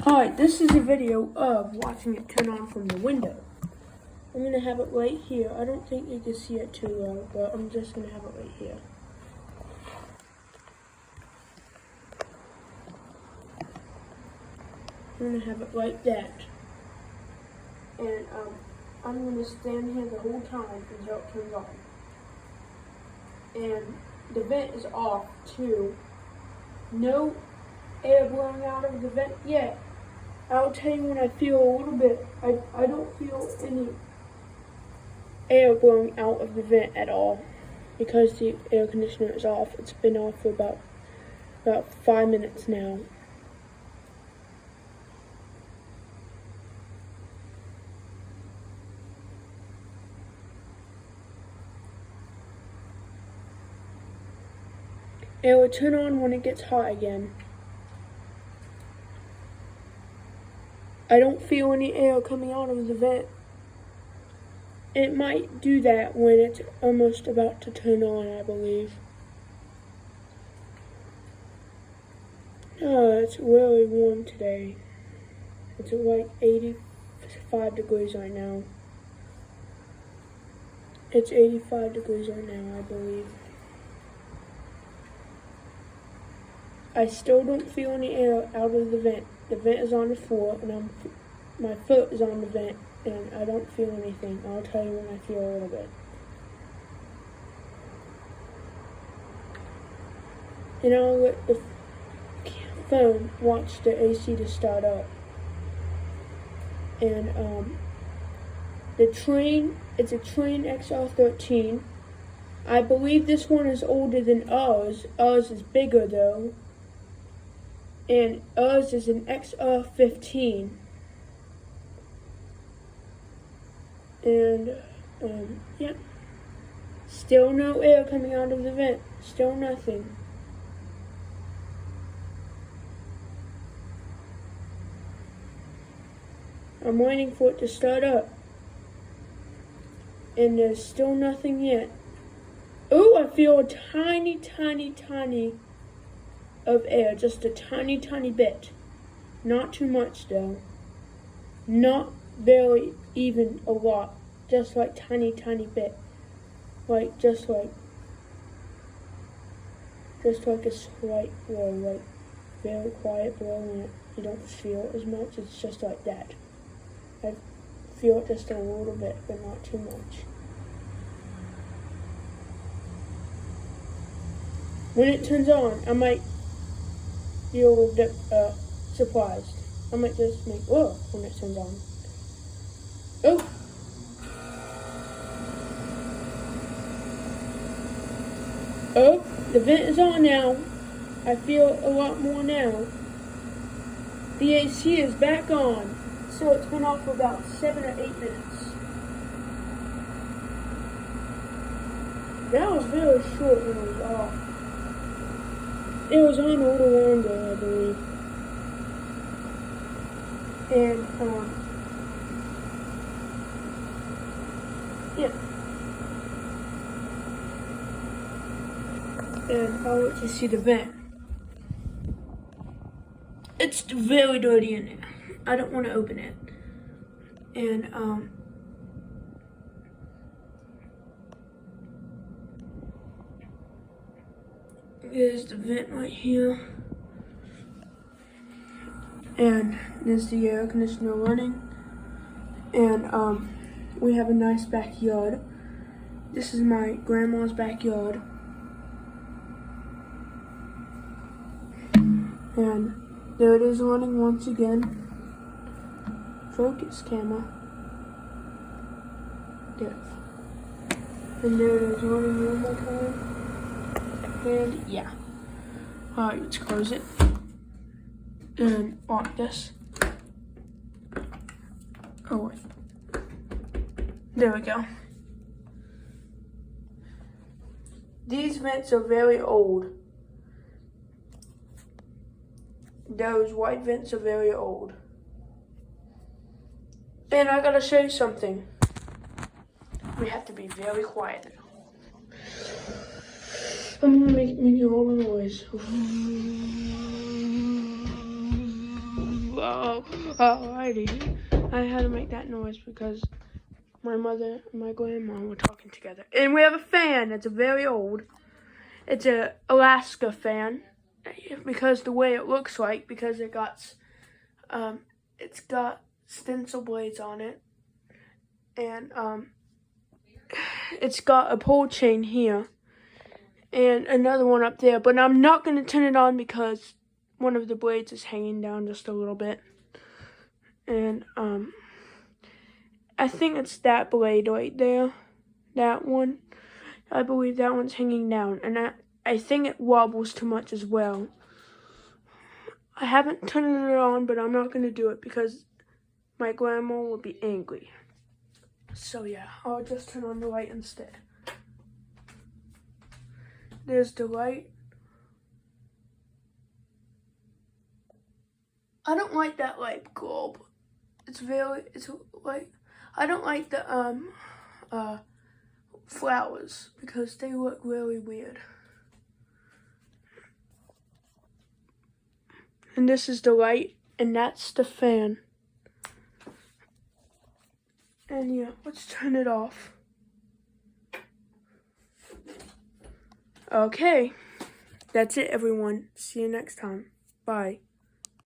Hi, this is a video of watching it turn on from the window. I'm going to have it right here. I don't think you can see it too well, but I'm just going to have it right here. I'm going to have it like that. And I'm going to stand here the whole time until it turns on. And the vent is off too. No air blowing out of the vent yet. I'll tell you when I feel a little bit. I don't feel any air blowing out of the vent at all because the air conditioner is off. It's been off for about 5 minutes now. It will turn on when it gets hot again. I don't feel any air coming out of the vent. It might do that when it's almost about to turn on, I believe. Oh, it's really warm today. It's like 85 degrees right now. It's 85 degrees right now, I believe. I still don't feel any air out of the vent. The vent is on the floor, and my foot is on the vent, and I don't feel anything. I'll tell you when I feel a little bit. And I'll let the phone watch the AC to start up. And the Trane, it's a Trane XR13. I believe this one is older than ours. Ours is bigger though. And ours is an XR15. And, yeah. Still no air coming out of the vent. Still nothing. I'm waiting for it to start up. And there's still nothing yet. Oh, I feel a tiny of air, just a tiny bit. Not too much though. Not barely even a lot. Just like tiny bit. Like just like a slight blow, like very quiet blow, and you don't feel it as much. It's just like that. I feel it just a little bit, but not too much. When it turns on, I might be a little bit surprised. I might just make, whoa, when it turns on. Oh! Oh, the vent is on now. I feel a lot more now. The AC is back on. So it's been off for about 7 or 8 minutes. That was very short when it was off. It was on a little longer, I believe. And, yeah. And I'll let you see the vent. It's very dirty in there. I don't want to open it. And, there's the vent right here. And there's the air conditioner running. And we have a nice backyard. This is my grandma's backyard. And there it is running once again. Focus camera. There. And there it is running one more time. And yeah. Alright, let's close it. And lock this. Oh wait. There we go. These vents are very old. Those white vents are very old. And I gotta show you something. We have to be very quiet now. I'm gonna make all the noise. So, alrighty. I had to make that noise because my mother and my grandma were talking together. And we have a fan. It's a very old. It's a Alaska fan. Because the way it looks like, because it's got stencil blades on it. And, it's got a pole chain here. And another one up there. But I'm not going to turn it on because one of the blades is hanging down just a little bit. And, I think it's that blade right there. That one. I believe that one's hanging down. And I think it wobbles too much as well. I haven't turned it on, but I'm not going to do it because my grandma will be angry. So yeah, I'll just turn on the light instead. There's the light. I don't like that light bulb. It's like, I don't like the flowers because they look really weird. And this is the light, and that's the fan. And yeah, let's turn it off. Okay, that's it everyone. See you next time. Bye.